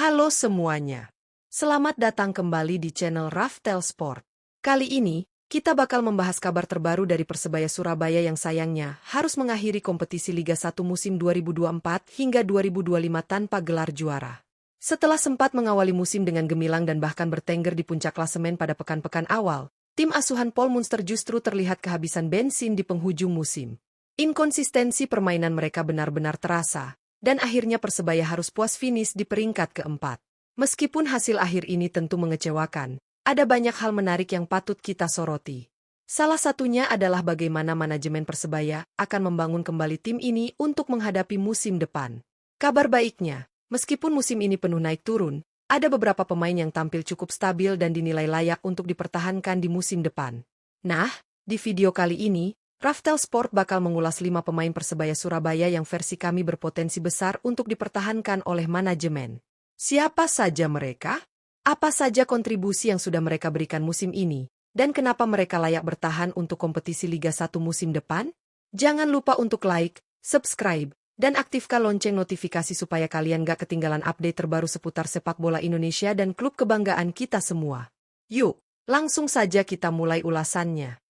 Halo semuanya. Selamat datang kembali di channel Raftel Sport. Kali ini, kita bakal membahas kabar terbaru dari Persebaya Surabaya yang sayangnya harus mengakhiri kompetisi Liga 1 musim 2024 hingga 2025 tanpa gelar juara. Setelah sempat mengawali musim dengan gemilang dan bahkan bertengger di puncak klasemen pada pekan-pekan awal, tim asuhan Paul Munster justru terlihat kehabisan bensin di penghujung musim. Inkonsistensi permainan mereka benar-benar terasa, dan akhirnya Persebaya harus puas finish di peringkat keempat. Meskipun hasil akhir ini tentu mengecewakan, ada banyak hal menarik yang patut kita soroti. Salah satunya adalah bagaimana manajemen Persebaya akan membangun kembali tim ini untuk menghadapi musim depan. Kabar baiknya, meskipun musim ini penuh naik turun, ada beberapa pemain yang tampil cukup stabil dan dinilai layak untuk dipertahankan di musim depan. Nah, di video kali ini, Raftel Sport bakal mengulas 5 pemain Persebaya Surabaya yang versi kami berpotensi besar untuk dipertahankan oleh manajemen. Siapa saja mereka? Apa saja kontribusi yang sudah mereka berikan musim ini? Dan kenapa mereka layak bertahan untuk kompetisi Liga 1 musim depan? Jangan lupa untuk like, subscribe, dan aktifkan lonceng notifikasi supaya kalian gak ketinggalan update terbaru seputar sepak bola Indonesia dan klub kebanggaan kita semua. Yuk, langsung saja kita mulai ulasannya.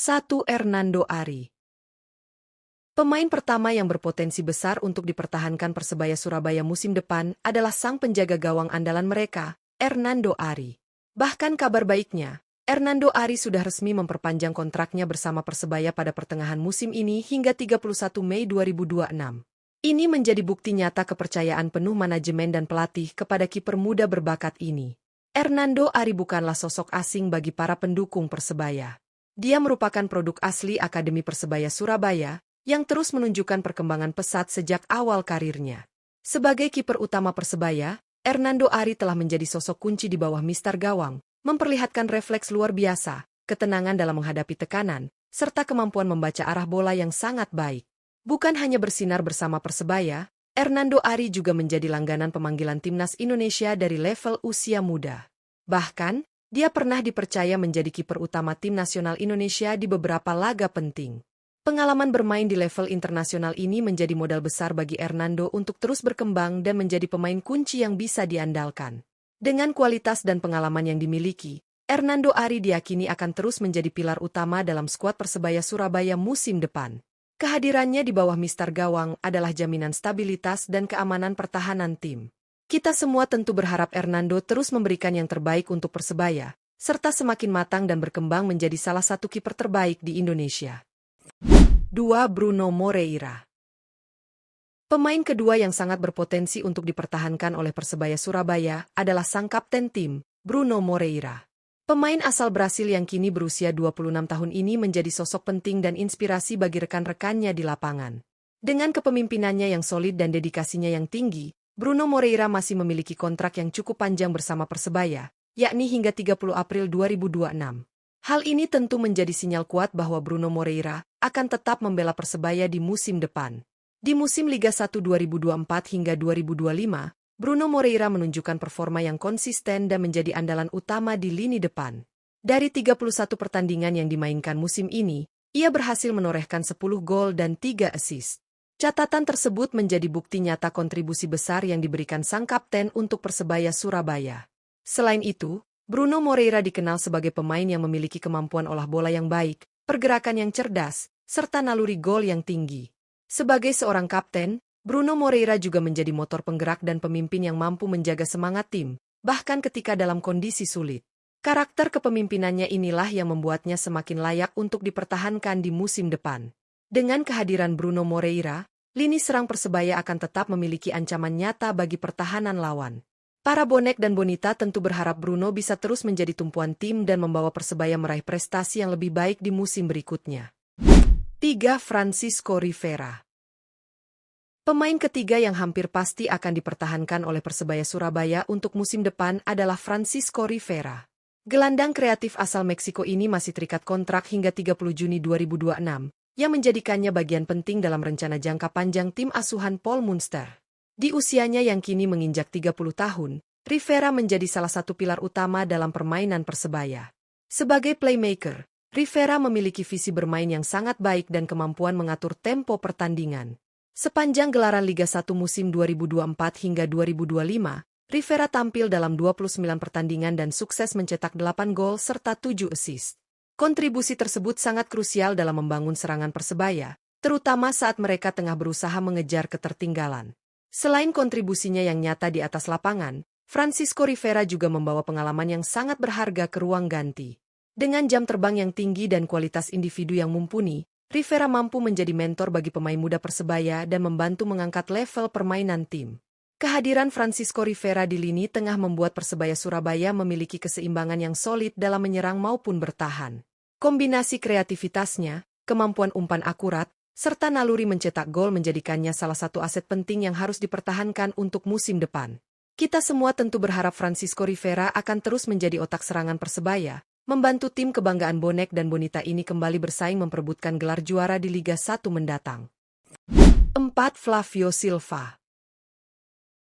1. Hernando Ari. Pemain pertama yang berpotensi besar untuk dipertahankan Persebaya Surabaya musim depan adalah sang penjaga gawang andalan mereka, Hernando Ari. Bahkan kabar baiknya, Hernando Ari sudah resmi memperpanjang kontraknya bersama Persebaya pada pertengahan musim ini hingga 31 Mei 2026. Ini menjadi bukti nyata kepercayaan penuh manajemen dan pelatih kepada kiper muda berbakat ini. Hernando Ari bukanlah sosok asing bagi para pendukung Persebaya. Dia merupakan produk asli Akademi Persebaya Surabaya, yang terus menunjukkan perkembangan pesat sejak awal karirnya. Sebagai kiper utama Persebaya, Hernando Ari telah menjadi sosok kunci di bawah Mister Gawang, memperlihatkan refleks luar biasa, ketenangan dalam menghadapi tekanan, serta kemampuan membaca arah bola yang sangat baik. Bukan hanya bersinar bersama Persebaya, Hernando Ari juga menjadi langganan pemanggilan timnas Indonesia dari level usia muda. Bahkan, dia pernah dipercaya menjadi kiper utama tim nasional Indonesia di beberapa laga penting. Pengalaman bermain di level internasional ini menjadi modal besar bagi Hernando untuk terus berkembang dan menjadi pemain kunci yang bisa diandalkan. Dengan kualitas dan pengalaman yang dimiliki, Hernando Ari diyakini akan terus menjadi pilar utama dalam skuad Persebaya Surabaya musim depan. Kehadirannya di bawah Mister Gawang adalah jaminan stabilitas dan keamanan pertahanan tim. Kita semua tentu berharap Hernando terus memberikan yang terbaik untuk Persebaya, serta semakin matang dan berkembang menjadi salah satu kiper terbaik di Indonesia. 2. Bruno Moreira. Pemain kedua yang sangat berpotensi untuk dipertahankan oleh Persebaya Surabaya adalah sang kapten tim, Bruno Moreira. Pemain asal Brasil yang kini berusia 26 tahun ini menjadi sosok penting dan inspirasi bagi rekan-rekannya di lapangan. Dengan kepemimpinannya yang solid dan dedikasinya yang tinggi, Bruno Moreira masih memiliki kontrak yang cukup panjang bersama Persebaya, yakni hingga 30 April 2026. Hal ini tentu menjadi sinyal kuat bahwa Bruno Moreira akan tetap membela Persebaya di musim depan. Di musim Liga 1 2024 hingga 2025, Bruno Moreira menunjukkan performa yang konsisten dan menjadi andalan utama di lini depan. Dari 31 pertandingan yang dimainkan musim ini, ia berhasil menorehkan 10 gol dan 3 assist. Catatan tersebut menjadi bukti nyata kontribusi besar yang diberikan sang kapten untuk Persebaya Surabaya. Selain itu, Bruno Moreira dikenal sebagai pemain yang memiliki kemampuan olah bola yang baik, pergerakan yang cerdas, serta naluri gol yang tinggi. Sebagai seorang kapten, Bruno Moreira juga menjadi motor penggerak dan pemimpin yang mampu menjaga semangat tim, bahkan ketika dalam kondisi sulit. Karakter kepemimpinannya inilah yang membuatnya semakin layak untuk dipertahankan di musim depan. Dengan kehadiran Bruno Moreira, lini serang Persebaya akan tetap memiliki ancaman nyata bagi pertahanan lawan. Para bonek dan bonita tentu berharap Bruno bisa terus menjadi tumpuan tim dan membawa Persebaya meraih prestasi yang lebih baik di musim berikutnya. 3. Francisco Rivera. Pemain ketiga yang hampir pasti akan dipertahankan oleh Persebaya Surabaya untuk musim depan adalah Francisco Rivera. Gelandang kreatif asal Meksiko ini masih terikat kontrak hingga 30 Juni 2026. Yang menjadikannya bagian penting dalam rencana jangka panjang tim asuhan Paul Munster. Di usianya yang kini menginjak 30 tahun, Rivera menjadi salah satu pilar utama dalam permainan Persebaya. Sebagai playmaker, Rivera memiliki visi bermain yang sangat baik dan kemampuan mengatur tempo pertandingan. Sepanjang gelaran Liga 1 musim 2024 hingga 2025, Rivera tampil dalam 29 pertandingan dan sukses mencetak 8 gol serta 7 assist. Kontribusi tersebut sangat krusial dalam membangun serangan Persebaya, terutama saat mereka tengah berusaha mengejar ketertinggalan. Selain kontribusinya yang nyata di atas lapangan, Francisco Rivera juga membawa pengalaman yang sangat berharga ke ruang ganti. Dengan jam terbang yang tinggi dan kualitas individu yang mumpuni, Rivera mampu menjadi mentor bagi pemain muda Persebaya dan membantu mengangkat level permainan tim. Kehadiran Francisco Rivera di lini tengah membuat Persebaya Surabaya memiliki keseimbangan yang solid dalam menyerang maupun bertahan. Kombinasi kreativitasnya, kemampuan umpan akurat, serta naluri mencetak gol menjadikannya salah satu aset penting yang harus dipertahankan untuk musim depan. Kita semua tentu berharap Francisco Rivera akan terus menjadi otak serangan Persebaya, membantu tim kebanggaan bonek dan bonita ini kembali bersaing memperebutkan gelar juara di Liga 1 mendatang. 4. Flavio Silva.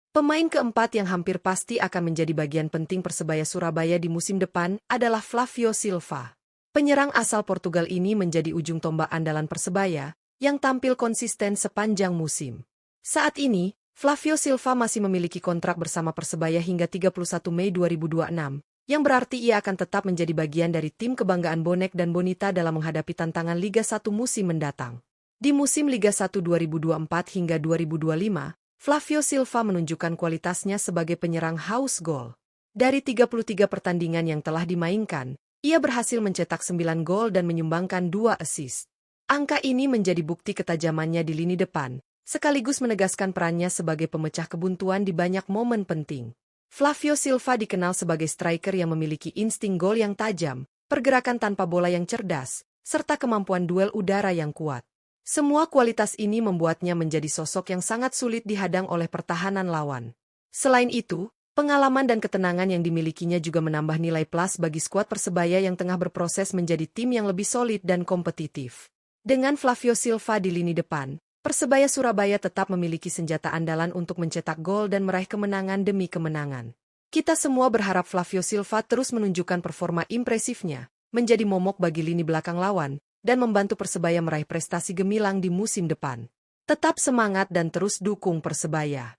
Pemain keempat yang hampir pasti akan menjadi bagian penting Persebaya Surabaya di musim depan adalah Flavio Silva. Penyerang asal Portugal ini menjadi ujung tombak andalan Persebaya, yang tampil konsisten sepanjang musim. Saat ini, Flavio Silva masih memiliki kontrak bersama Persebaya hingga 31 Mei 2026. Yang berarti ia akan tetap menjadi bagian dari tim kebanggaan bonek dan bonita dalam menghadapi tantangan Liga 1 musim mendatang. Di musim Liga 1 2024 hingga 2025, Flavio Silva menunjukkan kualitasnya sebagai penyerang haus gol. Dari 33 pertandingan yang telah dimainkan, ia berhasil mencetak 9 gol dan menyumbangkan 2 assist. Angka ini menjadi bukti ketajamannya di lini depan, sekaligus menegaskan perannya sebagai pemecah kebuntuan di banyak momen penting. Flavio Silva dikenal sebagai striker yang memiliki insting gol yang tajam, pergerakan tanpa bola yang cerdas, serta kemampuan duel udara yang kuat. Semua kualitas ini membuatnya menjadi sosok yang sangat sulit dihadang oleh pertahanan lawan. Selain itu, pengalaman dan ketenangan yang dimilikinya juga menambah nilai plus bagi skuad Persebaya yang tengah berproses menjadi tim yang lebih solid dan kompetitif. Dengan Flavio Silva di lini depan, Persebaya Surabaya tetap memiliki senjata andalan untuk mencetak gol dan meraih kemenangan demi kemenangan. Kita semua berharap Flavio Silva terus menunjukkan performa impresifnya, menjadi momok bagi lini belakang lawan, dan membantu Persebaya meraih prestasi gemilang di musim depan. Tetap semangat dan terus dukung Persebaya.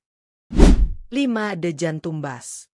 5. Dejan Tumbas.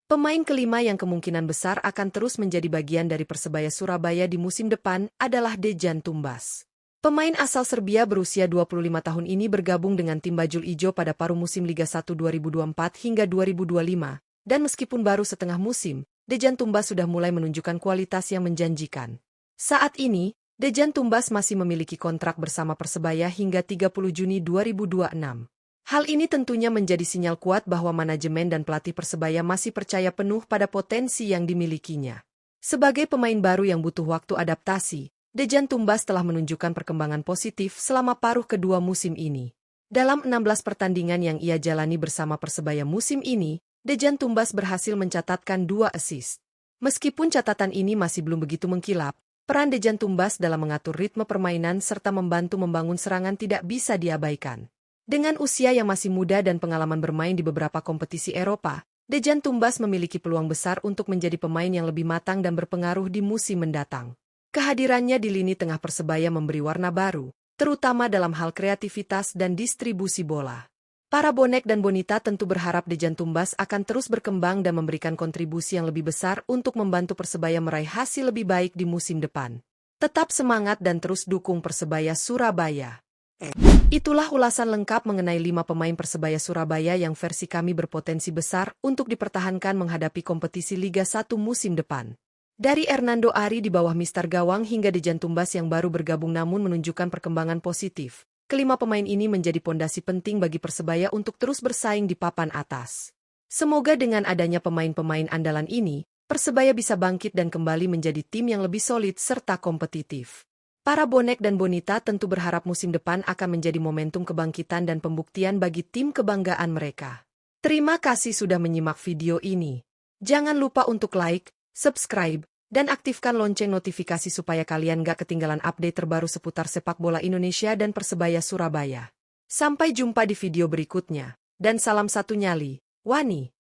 Pemain kelima yang kemungkinan besar akan terus menjadi bagian dari Persebaya Surabaya di musim depan adalah Dejan Tumbas. Pemain asal Serbia berusia 25 tahun ini bergabung dengan tim Bajul Ijo pada paruh musim Liga 1 2024 hingga 2025, dan meskipun baru setengah musim, Dejan Tumbas sudah mulai menunjukkan kualitas yang menjanjikan. Saat ini, Dejan Tumbas masih memiliki kontrak bersama Persebaya hingga 30 Juni 2026. Hal ini tentunya menjadi sinyal kuat bahwa manajemen dan pelatih Persebaya masih percaya penuh pada potensi yang dimilikinya. Sebagai pemain baru yang butuh waktu adaptasi, Dejan Tumbas telah menunjukkan perkembangan positif selama paruh kedua musim ini. Dalam 16 pertandingan yang ia jalani bersama Persebaya musim ini, Dejan Tumbas berhasil mencatatkan 2 assist. Meskipun catatan ini masih belum begitu mengkilap, peran Dejan Tumbas dalam mengatur ritme permainan serta membantu membangun serangan tidak bisa diabaikan. Dengan usia yang masih muda dan pengalaman bermain di beberapa kompetisi Eropa, Dejan Tumbas memiliki peluang besar untuk menjadi pemain yang lebih matang dan berpengaruh di musim mendatang. Kehadirannya di lini tengah Persebaya memberi warna baru, terutama dalam hal kreativitas dan distribusi bola. Para bonek dan bonita tentu berharap Dejan Tumbas akan terus berkembang dan memberikan kontribusi yang lebih besar untuk membantu Persebaya meraih hasil lebih baik di musim depan. Tetap semangat dan terus dukung Persebaya Surabaya. Itulah ulasan lengkap mengenai 5 pemain Persebaya Surabaya yang versi kami berpotensi besar untuk dipertahankan menghadapi kompetisi Liga 1 musim depan. Dari Hernando Ari di bawah Mister Gawang hingga Dejan Tumbas yang baru bergabung namun menunjukkan perkembangan positif, kelima pemain ini menjadi pondasi penting bagi Persebaya untuk terus bersaing di papan atas. Semoga dengan adanya pemain-pemain andalan ini, Persebaya bisa bangkit dan kembali menjadi tim yang lebih solid serta kompetitif. Para bonek dan bonita tentu berharap musim depan akan menjadi momentum kebangkitan dan pembuktian bagi tim kebanggaan mereka. Terima kasih sudah menyimak video ini. Jangan lupa untuk like, subscribe, dan aktifkan lonceng notifikasi supaya kalian gak ketinggalan update terbaru seputar sepak bola Indonesia dan Persebaya Surabaya. Sampai jumpa di video berikutnya, dan salam satu nyali, Wani.